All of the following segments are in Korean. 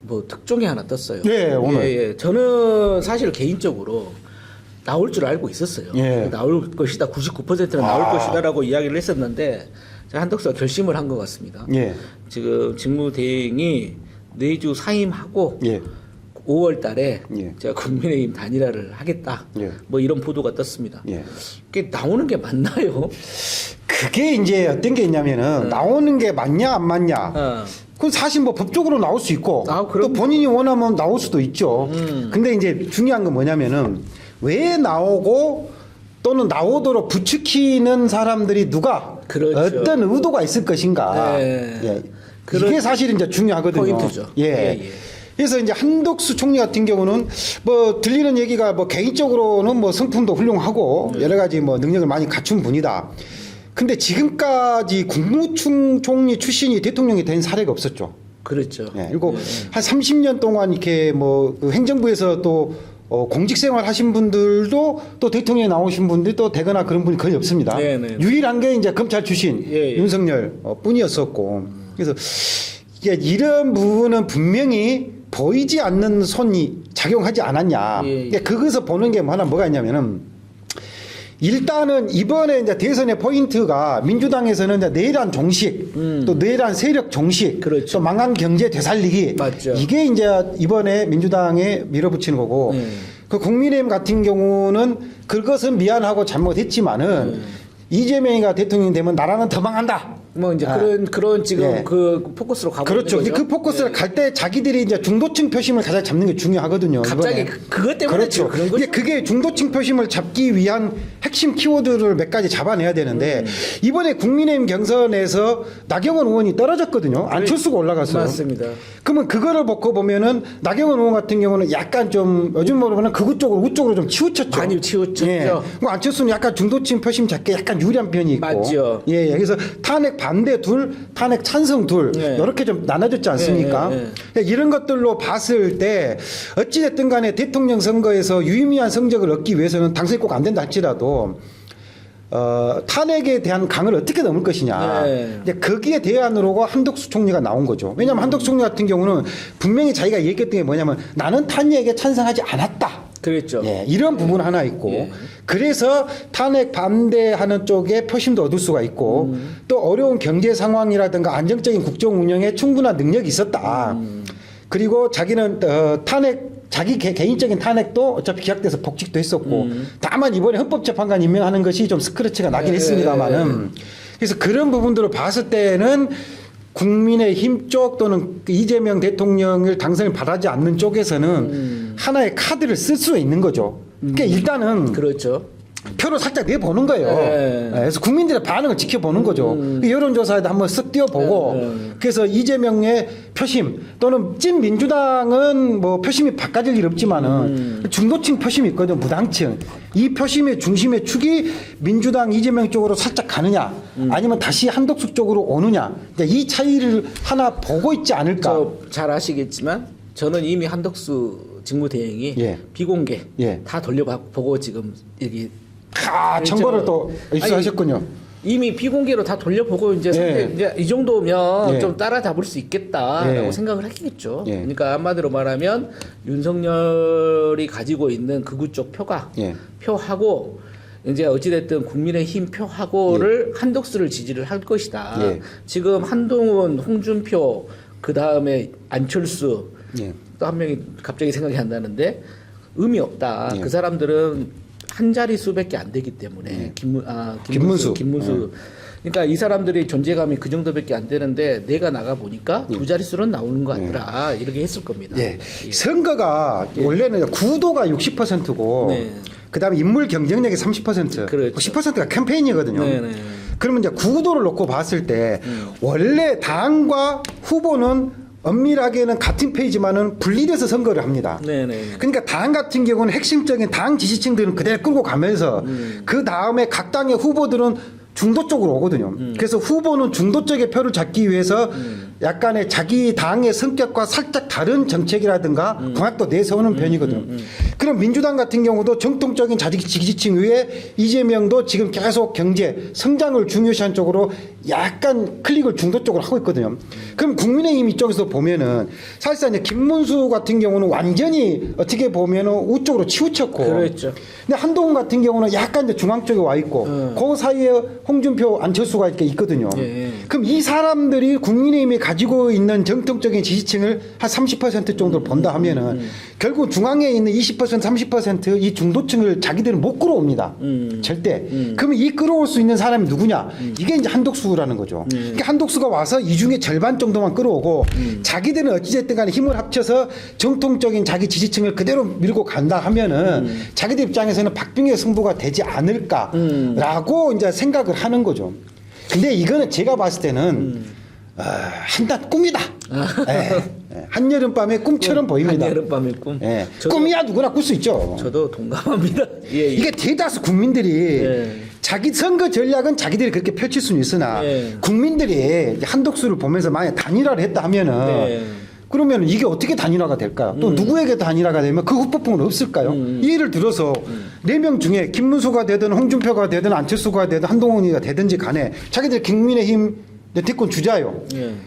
뭐 특종이 하나 떴어요. 네, 오늘. 예. 저는 사실 개인적으로 나올 줄 알고 있었어요. 예. 나올 것이다. 99%는 나올 것이다라고 이야기를 했었는데 한덕수가 결심을 한 것 같습니다. 예. 지금 직무대행이 내주 사임하고 예. 5월 달에 예. 제가 국민의힘 단일화를 하겠다. 예. 뭐 이런 보도가 떴습니다. 예. 그게 나오는 게 맞나요? 그게 이제 어떤 게 있냐면은 나오는 게 맞냐 안 맞냐. 그건 사실 뭐 법적으로 나올 수 있고 또 본인이 원하면 나올 수도 있죠. 근데 이제 중요한 건 뭐냐면은 왜 나오고 또는 나오도록 부추기는 사람들이 누가 그렇죠. 어떤 의도가 있을 것인가. 네. 예. 이게 사실 이제 중요하거든요. 포인트죠. 예. 예. 그래서 이제 한덕수 총리 같은 경우는 뭐 들리는 얘기가 뭐 개인적으로는 뭐 성품도 훌륭하고 여러 가지 뭐 능력을 많이 갖춘 분이다. 근데 지금까지 국무총리 출신이 대통령이 된 사례가 없었죠. 그렇죠. 예. 그리고 한 30년 동안 이렇게 뭐그 행정부에서 또 공직 생활 하신 분들도 또 대통령에 나오신 분들이 또 되거나 그런 분이 거의 없습니다. 네네. 유일한 게 이제 검찰 출신 예. 윤석열 뿐이었었고. 그래서 이게 이런 부분은 분명히 보이지 않는 손이 작용하지 않았냐. 예. 그것을 보는 게 하나 뭐가 있냐면은 일단은 이번에 이제 대선의 포인트가 민주당에서는 이제 내란 종식, 또 내란 세력 종식, 그렇죠. 또 망한 경제 되살리기. 맞죠. 이게 이제 이번에 민주당에 밀어붙이는 거고, 그 국민의힘 같은 경우는 그것은 미안하고 잘못했지만은 이재명이가 대통령이 되면 나라는 더 망한다. 뭐 이제 그런 지금 예. 그 포커스로 가고 그렇죠. 있는 거죠. 그 포커스를 갈 때 자기들이 이제 중도층 표심을 가장 잡는 게 중요하거든요. 갑자기 이번에. 그것 때문에 그렇죠. 지금 그런 거죠. 이제 그게 중도층 표심을 잡기 위한 핵심 키워드를 몇 가지 잡아내야 되는데 이번에 국민의힘 경선에서 나경원 의원이 떨어졌거든요. 안철수가 올라갔어요. 맞습니다. 그러면 그거를 놓고 보면은 나경원 의원 같은 경우는 약간 좀 요즘 모르면 극우 쪽으로 우 쪽으로 좀 치우쳤죠. 많이 치우쳤죠. 예. 그리고 안철수는 약간 중도층 표심 잡기 약간 유리한 편이 있고. 맞죠. 예. 그래서 탄핵 반대 둘, 탄핵 찬성 둘 예. 이렇게 좀 나눠졌지 않습니까? 이런 것들로 봤을 때 어찌됐든 간에 대통령 선거에서 유의미한 성적을 얻기 위해서는 당선이 꼭 안 된다 할지라도 탄핵에 대한 강을 어떻게 넘을 것이냐. 네. 이제 거기에 대안으로 한덕수 총리가 나온 거죠. 왜냐하면 한덕수 총리 같은 경우는 분명히 자기가 얘기했던 게 뭐냐면 나는 탄핵에 찬성하지 않았다. 그랬죠. 예, 이런 부분 하나 있고 그래서 탄핵 반대하는 쪽에 표심도 얻을 수가 있고 또 어려운 경제 상황이라든가 안정적인 국정 운영에 충분한 능력이 있었다. 그리고 자기는 탄핵 자기 개인적인 탄핵도 어차피 기각돼서 복직도 했었고 다만 이번에 헌법재판관 임명하는 것이 좀 스크래치가 나긴 했습니다만은 그래서 그런 부분들을 봤을 때는 국민의힘 쪽 또는 이재명 대통령을 당선을 바라지 않는 쪽에서는 하나의 카드를 쓸 수 있는 거죠. 그러니까 일단은 그렇죠. 표를 살짝 내보는 거예요. 네. 그래서 국민들의 반응을 지켜보는 거죠. 여론조사에도 한번 쓱 띄워보고 그래서 이재명의 표심 또는 찐 민주당은 뭐 표심이 바꿔질 일 없지만은 중도층 표심이 있거든요. 무당층. 이 표심의 중심의 축이 민주당 이재명 쪽으로 살짝 가느냐 아니면 다시 한덕수 쪽으로 오느냐 이 차이를 하나 보고 있지 않을까. 잘 아시겠지만 저는 이미 한덕수 직무대행이 예. 비공개 예. 다 돌려보고 지금 여기 정보를 또 입수하셨군요. 이미 비공개로 다 돌려보고 이제 이 정도면 예. 좀 따라잡을 수 있겠다라고 예. 생각을 했겠죠. 예. 그러니까 한마디로 말하면 윤석열이 가지고 있는 극우 쪽 표가 표하고 이제 어찌됐든 국민의힘 표하고를 한덕수를 지지를 할 것이다. 예. 지금 한동훈, 홍준표, 그 다음에 안철수 또 한 명이 갑자기 생각이 안 나는데 의미 없다. 그 사람들은 한 자리 수밖에 안 되기 때문에 김문수. 그러니까 이 사람들이 존재감이 그 정도밖에 안 되는데 내가 나가 보니까 두 자릿수는 나오는 거 아니라 이렇게 했을 겁니다. 예. 선거가 원래는 구도가 60%고 그다음에 인물 경쟁력이 30%, 그렇죠. 10%가 캠페인이거든요. 그러면 이제 구도를 놓고 봤을 때 원래 당과 후보는 엄밀하게는 같은 페이지만은 분리돼서 선거를 합니다. 그러니까 당 같은 경우는 핵심적인 당 지지층들은 그대로 끌고 가면서 그 다음에 각 당의 후보들은 중도 쪽으로 오거든요. 그래서 후보는 중도 쪽의 표를 잡기 위해서 약간의 자기 당의 성격과 살짝 다른 정책이라든가 공약도 내세우는 편이거든요. 그럼 민주당 같은 경우도 정통적인 자기 지지층 위에 이재명도 지금 계속 경제, 성장을 중요시한 쪽으로 약간 클릭을 중도 쪽으로 하고 있거든요. 그럼 국민의힘 이쪽에서 보면은 사실상 이제 김문수 같은 경우는 완전히 어떻게 보면은 우쪽으로 치우쳤고, 그렇죠. 근데 한동훈 같은 경우는 약간 이제 중앙 쪽에 와 있고, 그 사이에 홍준표, 안철수가 이렇게 있거든요. 예. 그럼 이 사람들이 국민의힘이 가지고 있는 정통적인 지지층을 한 30% 정도 본다 하면은 결국 중앙에 있는 20% 30%이 중도층을 자기들은 못 끌어옵니다. 절대. 그러면 이 끌어올 수 있는 사람이 누구냐? 이게 이제 한독수라는 거죠. 그러니까 한독수가 와서 이 중에 절반 정도만 끌어오고 자기들은 어찌됐든 간에 힘을 합쳐서 정통적인 자기 지지층을 그대로 밀고 간다 하면은 자기들 입장에서는 박빙의 승부가 되지 않을까라고 이제 생각을 하는 거죠. 근데 이거는 제가 봤을 때는 한낱 꿈이다. 한여름밤의 꿈처럼 보입니다. 한여름밤의 꿈. 꿈이야 누구나 꿀 수 있죠. 저도 동감합니다. 예. 이게 대다수 국민들이 자기 선거 전략은 자기들이 그렇게 펼칠 수는 있으나 국민들이 한독수를 보면서 만약 단일화를 했다 하면은 그러면 이게 어떻게 단일화가 될까요? 또 누구에게 단일화가 되면 그 후폭풍은 없을까요? 예를 들어서 4명 중에 김문수가 되든 홍준표가 되든 안철수가 되든 한동훈이가 되든지 간에 자기들 국민의힘 대권 주자예요.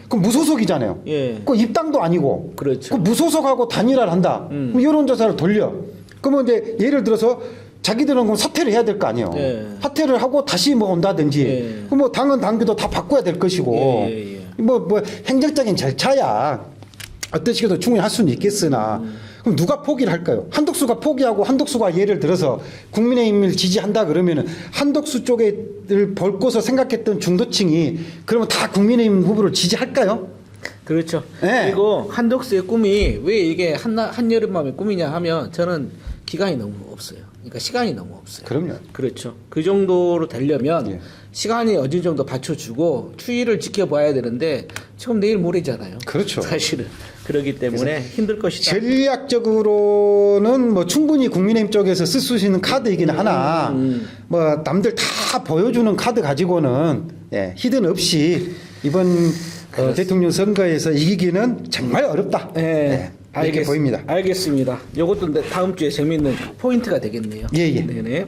그럼 무소속이잖아요. 그 입당도 아니고. 그렇죠. 그 무소속하고 단일화를 한다. 그럼 여론조사를 돌려. 그러면 이제 예를 들어서 자기들은 그럼 사퇴를 해야 될 거 아니에요. 사퇴를 하고 다시 뭐 온다든지. 그럼 뭐 당은 당규도 다 바꿔야 될 것이고. 뭐 행정적인 절차야. 어떤 식으로 충분히 할 수는 있겠으나 그럼 누가 포기를 할까요? 한독수가 포기하고 한독수가 예를 들어서 국민의힘을 지지한다 그러면은 한독수 쪽에를 벌고서 생각했던 중도층이 그러면 다 국민의힘 후보를 지지할까요? 그렇죠. 그리고 한독수의 꿈이 왜 이게 한여름밤의 꿈이냐 하면 저는 기간이 너무 없어요. 그러니까 시간이 너무 없어요. 그럼요. 그렇죠. 그 정도로 되려면 시간이 어느 정도 받쳐주고 추이를 지켜봐야 되는데 지금 내일 모레잖아요. 그렇죠. 사실은 그렇기 때문에 힘들 것이다. 전략적으로는 뭐 충분히 국민의힘 쪽에서 쓸 수 있는 카드이긴 하나 뭐 남들 다 보여주는 카드 가지고는 히든 없이 이번 대통령 선거에서 이기기는 정말 어렵다. 이렇게 보입니다. 알겠습니다. 이것도 다음 주에 재미있는 포인트가 되겠네요. 예. 네네.